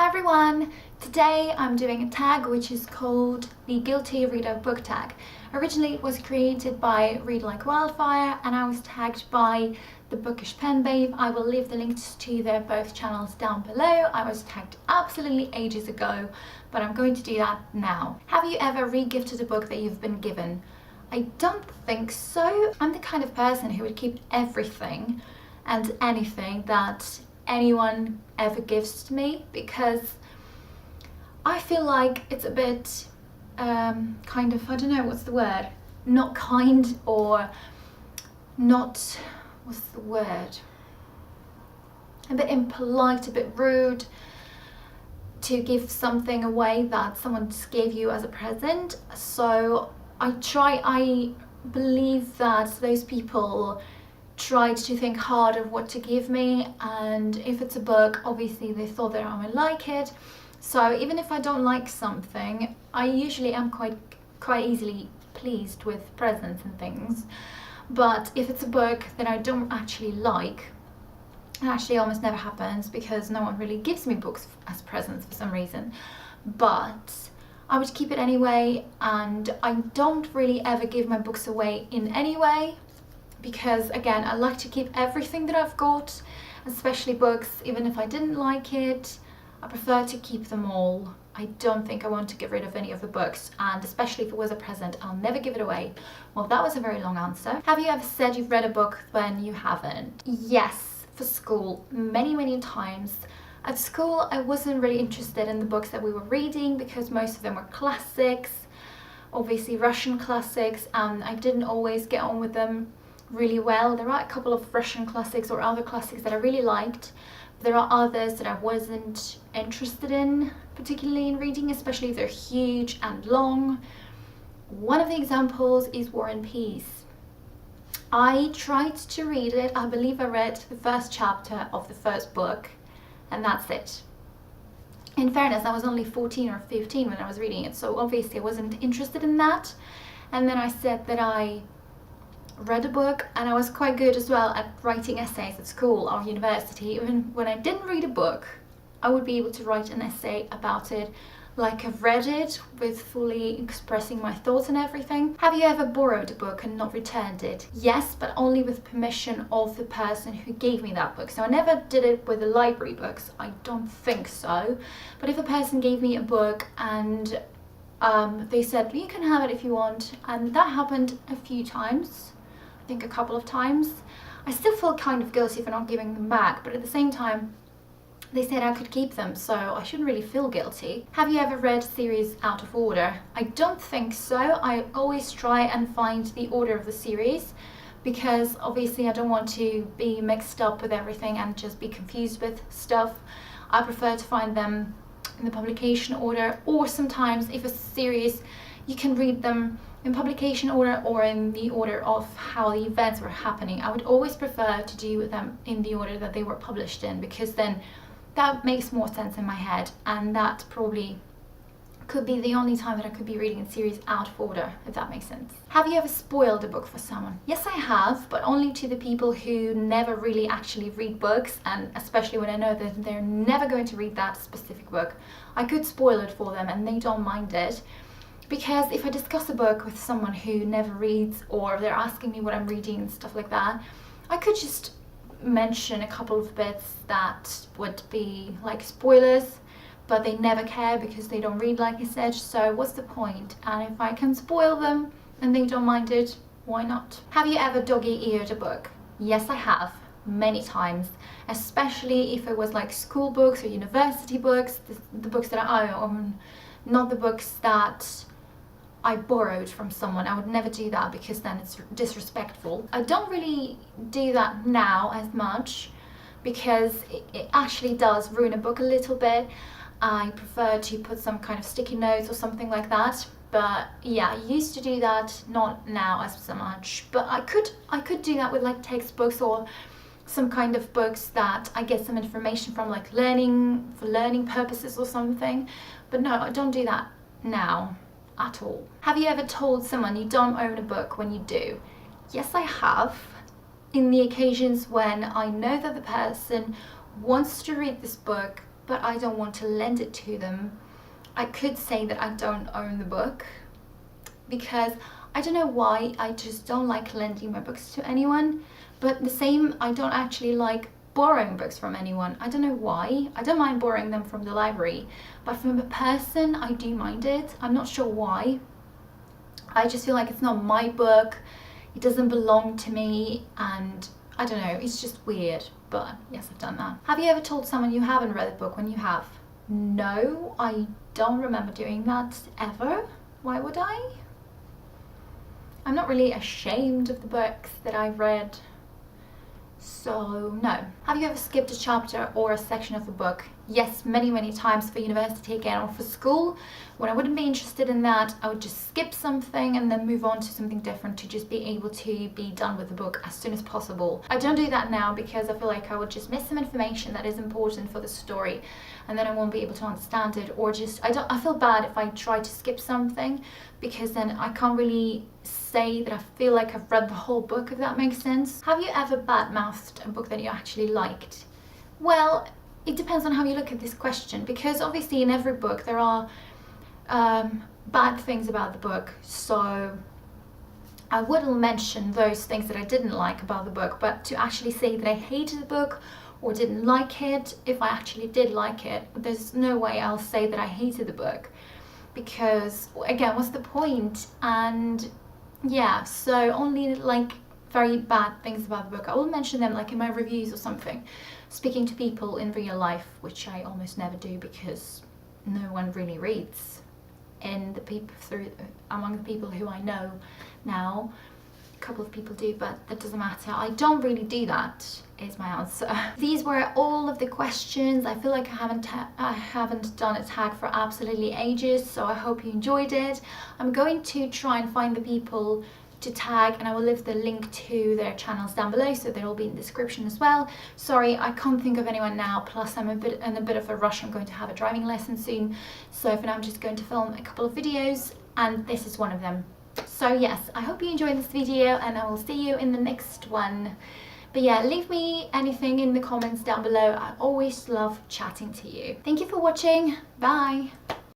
everyone! Today I'm doing a tag which is called the Guilty Reader Book Tag. Originally it was created by Read Like Wildfire and I was tagged by the Bookish Pen Babe. I will leave the links to their both channels down below. I was tagged absolutely ages ago, but I'm going to do that now. Have you ever re-gifted a book that you've been given? I don't think so. I'm the kind of person who would keep everything and anything that anyone ever gives to me, because I feel like it's a bit kind of, I don't know what's the word, not kind, or not, what's the word, a bit impolite, a bit rude to give something away that someone just gave you as a present. So I believe that those people tried to think hard of what to give me, and if it's a book, obviously they thought that I would like it. So even if I don't like something, I usually am quite easily pleased with presents and things. But if it's a book that I don't actually like, it actually almost never happens because no one really gives me books as presents for some reason, but I would keep it anyway. And I don't really ever give my books away in any way, because again, I like to keep everything that I've got, especially books. Even if I didn't like it, I prefer to keep them all. I don't think I want to get rid of any of the books, and especially if it was a present, I'll never give it away. Well, that was a very long answer. Have you ever said you've read a book when you haven't? Yes, for school, many times. At school, I wasn't really interested in the books that we were reading because most of them were classics, obviously Russian classics, and I didn't always get on with them really well. There are a couple of Russian classics or other classics that I really liked. There are others that I wasn't interested in, particularly in reading, especially if they're huge and long. One of the examples is War and Peace. I tried to read it. I believe I read the first chapter of the first book, and that's it. In fairness, I was only 14 or 15 when I was reading it, so obviously I wasn't interested in that. And then I said that I read a book, and I was quite good as well at writing essays at school or university. Even when I didn't read a book, I would be able to write an essay about it like I've read it, with fully expressing my thoughts and everything. Have you ever borrowed a book and not returned it? Yes, but only with permission of the person who gave me that book. So I never did it with the library books, I don't think so. But if a person gave me a book and they said, you can have it if you want, and that happened a few times, I think a couple of times, I still feel kind of guilty for not giving them back, but at the same time they said I could keep them, so I shouldn't really feel guilty. Have you ever read series out of order? I don't think so. I always try and find the order of the series, because obviously I don't want to be mixed up with everything and just be confused with stuff. I prefer to find them in the publication order, or sometimes if a series, you can read them in publication order or in the order of how the events were happening. I would always prefer to do them in the order that they were published in, because then that makes more sense in my head, and that probably could be the only time that I could be reading a series out of order, if that makes sense. Have you ever spoiled a book for someone? Yes, I have, but only to the people who never really actually read books, and especially when I know that they're never going to read that specific book. I could spoil it for them and they don't mind it. Because if I discuss a book with someone who never reads, or they're asking me what I'm reading and stuff like that, I could just mention a couple of bits that would be like spoilers, but they never care because they don't read, like I said, so what's the point? And if I can spoil them and they don't mind it, why not? Have you ever doggy-eared a book? Yes, I have, many times, especially if it was like school books or university books, the books that I own, not the books that I borrowed from someone. I would never do that because then it's disrespectful. I don't really do that now as much because it actually does ruin a book a little bit. I prefer to put some kind of sticky notes or something like that. But yeah, I used to do that, not now as so much. But I could do that with like textbooks or some kind of books that I get some information from, like for learning purposes or something. But no, I don't do that now at all. Have you ever told someone you don't own a book when you do? Yes, I have. In the occasions when I know that the person wants to read this book but I don't want to lend it to them. I could say that I don't own the book, because I don't know why, I just don't like lending my books to anyone. But the same, I don't actually like borrowing books from anyone. I don't know why. I don't mind borrowing them from the library, but from a person I do mind it. I'm not sure why. I just feel like it's not my book, it doesn't belong to me, and I don't know, it's just weird. But yes, I've done that. Have you ever told someone you haven't read a book when you have? No, I don't remember doing that ever. Why would I? I'm not really ashamed of the books that I've read, so no. Have you ever skipped a chapter or a section of a book? Yes, many times, for university again, or for school. When I wouldn't be interested in that, I would just skip something and then move on to something different to just be able to be done with the book as soon as possible. I don't do that now because I feel like I would just miss some information that is important for the story, and then I won't be able to understand it, or just I feel bad if I try to skip something, because then I can't really say that I feel like I've read the whole book, if that makes sense. Have you ever bad-mouthed a book that you actually liked? Well, it depends on how you look at this question, because obviously in every book there are bad things about the book, so I wouldn't mention those things that I didn't like about the book. But to actually say that I hated the book or didn't like it, if I actually did like it, there's no way I'll say that I hated the book, because again, what's the point? And yeah, so only like very bad things about the book I will mention them, like in my reviews or something, speaking to people in real life, which I almost never do because no one really reads in the people among the people who I know now. A couple of people do, but that doesn't matter. I don't really do that, is my answer. These were all of the questions. I feel like I haven't done a tag for absolutely ages, so I hope you enjoyed it. I'm going to try and find the people to tag, and I will leave the link to their channels down below, so they'll be in the description as well. Sorry, I can't think of anyone now, plus I'm in a bit of a rush. I'm going to have a driving lesson soon, so for now I'm just going to film a couple of videos, and this is one of them. So yes, I hope you enjoyed this video, and I will see you in the next one. But yeah, leave me anything in the comments down below. I always love chatting to you. Thank you for watching. Bye.